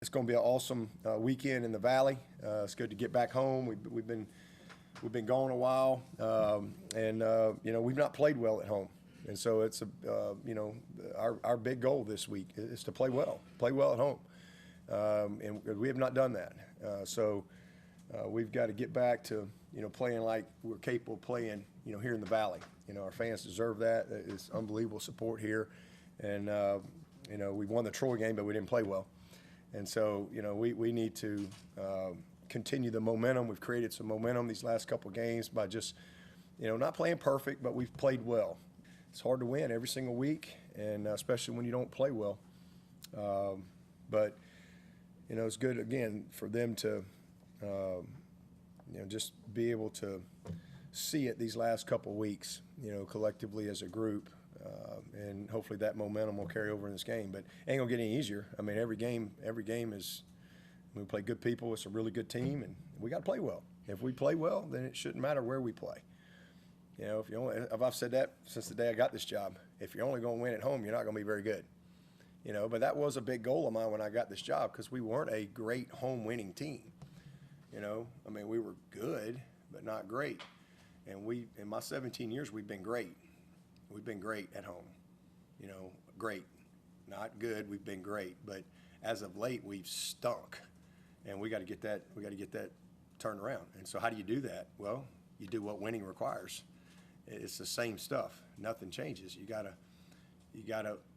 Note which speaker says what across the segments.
Speaker 1: It's going to be an awesome weekend in the Valley. It's good to get back home. We've been gone a while, and we've not played well at home, and so it's our big goal this week is to play well at home, and we have not done that. So we've got to get back to playing like we're capable of playing here in the Valley. Our fans deserve that. It's unbelievable support here, and we won the Troy game, but we didn't play well. And so, we need to continue the momentum. We've created some momentum these last couple of games by just, not playing perfect, but we've played well. It's hard to win every single week, and especially when you don't play well. But it's good, again, for them to, just be able to see it these last couple of weeks, collectively as a group. And hopefully that momentum will carry over in this game. But it ain't gonna get any easier. I mean, every game is. We play good people. It's a really good team, and we got to play well. If we play well, then it shouldn't matter where we play. If I've said that since the day I got this job. If you're only going to win at home, you're not going to be very good. But that was a big goal of mine when I got this job because we weren't a great home winning team. We were good, but not great. And in my 17 years, we've been great. We've been great at home. Great. Not good, we've been great. But as of late, we've stunk. And we got to get that turned around. And so how do you do that? Well, you do what winning requires. It's the same stuff. Nothing changes. You gotta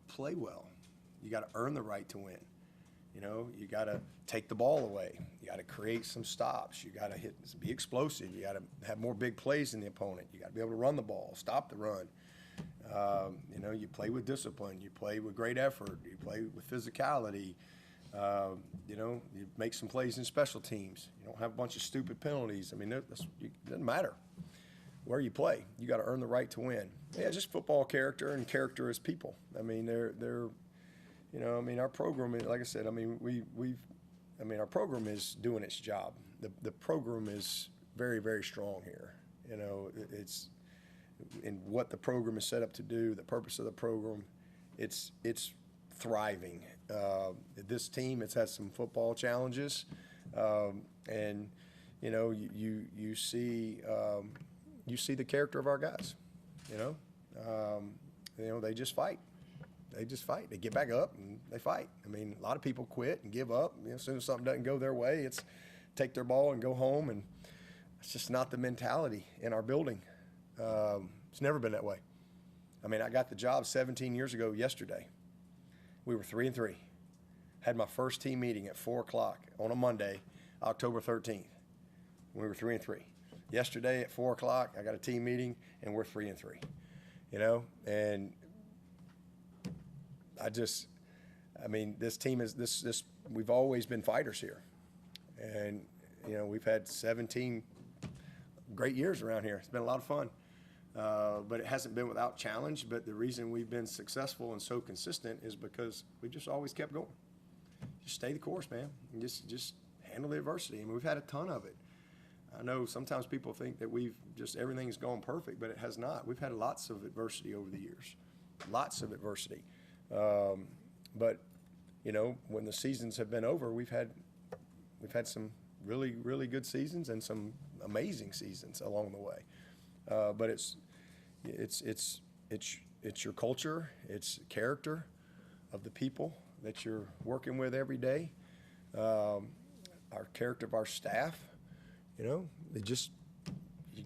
Speaker 1: play well. You gotta earn the right to win. You gotta take the ball away. You gotta create some stops. You gotta be explosive. You gotta have more big plays than the opponent. You gotta be able to run the ball, stop the run. You play with discipline. You play with great effort. You play with physicality. You make some plays in special teams. You don't have a bunch of stupid penalties. It doesn't matter where you play. You got to earn the right to win. Yeah, just football character and character as people. Our program, like I said, our program is doing its job. The program is very, very strong here. It's in what the program is set up to do, the purpose of the program, it's thriving. This team has had some football challenges, and you see the character of our guys. They just fight. They get back up and they fight. A lot of people quit and give up. As soon as something doesn't go their way, it's take their ball and go home, and it's just not the mentality in our building. It's never been that way. I got the job 17 years ago yesterday. We were 3-3. Had my first team meeting at 4 o'clock on a Monday, October 13th. We were 3-3. Yesterday at 4 o'clock, I got a team meeting, and we're 3-3. And this team is this. We've always been fighters here, and we've had 17 great years around here. It's been a lot of fun. But it hasn't been without challenge. But the reason we've been successful and so consistent is because we just always kept going. Just stay the course, man. And just handle the adversity. We've had a ton of it. I know sometimes people think that everything's gone perfect, but it has not. We've had lots of adversity over the years, lots of adversity. But when the seasons have been over, we've had some really, really good seasons and some amazing seasons along the way. But it's your culture, it's character of the people that you're working with every day, our character of our staff. You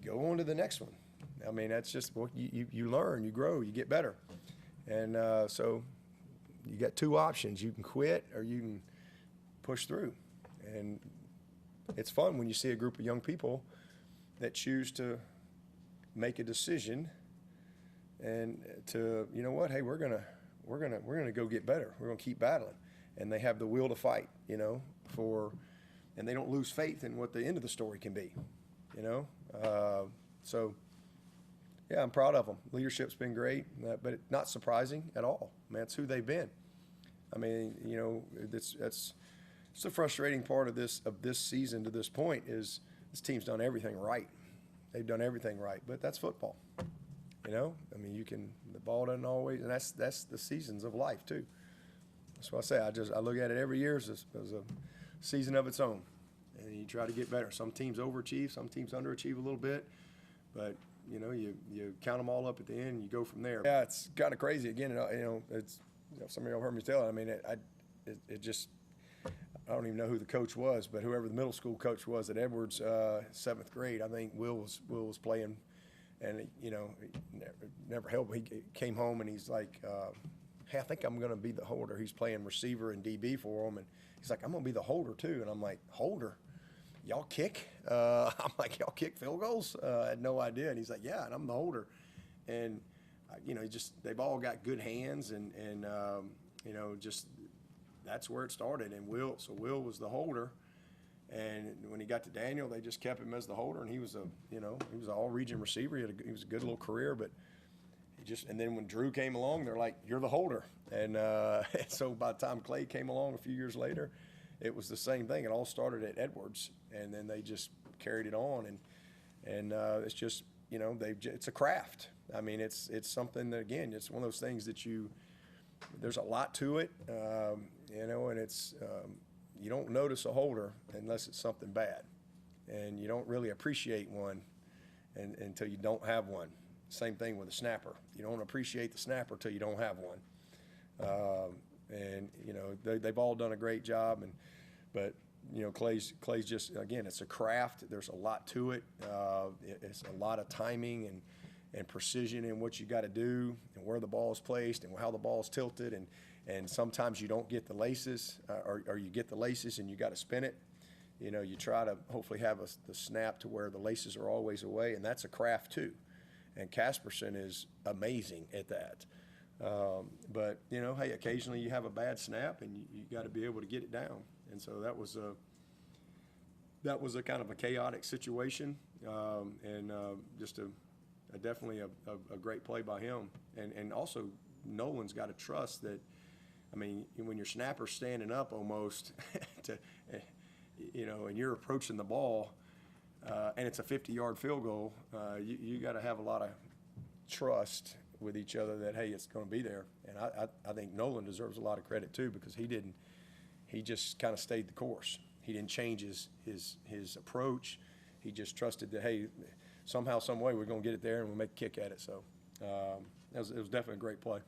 Speaker 1: go on to the next one. That's just what you learn, you grow, you get better, and so you got two options: you can quit or you can push through. And it's fun when you see a group of young people that choose to make a decision and to, hey, we're gonna go get better. We're gonna keep battling, and they have the will to fight. And they don't lose faith in what the end of the story can be. So yeah, I'm proud of them. Leadership's been great, but not surprising at all. It's who they've been. That's the frustrating part of this season to this point is this team's done everything right. They've done everything right, but that's football. The ball doesn't always, and that's the seasons of life too. That's what I say. I look at it every year as a season of its own, and you try to get better. Some teams overachieve, some teams underachieve a little bit, but you know, you count them all up at the end, and you go from there. Yeah, it's kind of crazy. Again, it's some of y'all heard me tell it. I mean, it just, I don't even know who the coach was, but whoever the middle school coach was at Edwards, 7th grade, I think Will was playing, and he never helped. He came home and he's like, hey, I think I'm going to be the holder. He's playing receiver and DB for him, and he's like, I'm going to be the holder too. And I'm like, holder? Y'all kick? I'm like, y'all kick field goals? I had no idea. And he's like, yeah, and I'm the holder. And they've all got good hands, and just that's where it started. And Will was the holder, and when he got to Daniel, they just kept him as the holder, and he was he was an all-region receiver. He was a good little career, but and then when Drew came along, they're like, you're the holder. And so by the time Clay came along a few years later, it was the same thing. It all started at Edwards, and then they just carried it on, and it's just it's a craft. I mean, it's something that, again, it's one of those things that there's a lot to it, and it's you don't notice a holder unless it's something bad, and you don't really appreciate one until you don't have one. Same thing with a snapper. You don't appreciate the snapper till you don't have one. They've all done a great job, but Clay's just, again, it's a craft. There's a lot to it. It's a lot of timing and precision in what you got to do, and where the ball is placed, and how the ball is tilted, and sometimes you don't get the laces, or you get the laces and you got to spin it. You try to hopefully have the snap to where the laces are always away, and that's a craft too. And Casperson is amazing at that. But hey, occasionally you have a bad snap, and you got to be able to get it down. And so that was a kind of a chaotic situation, and just definitely a great play by him. And also Nolan's got to trust that. I mean, when your snapper's standing up almost and you're approaching the ball, and it's a 50-yard field goal, you got to have a lot of trust with each other that, hey, it's going to be there. And I think Nolan deserves a lot of credit too, because he just kind of stayed the course. He didn't change his approach. He just trusted that, hey, somehow, some way we're going to get it there and we'll make a kick at it. So it was definitely a great play.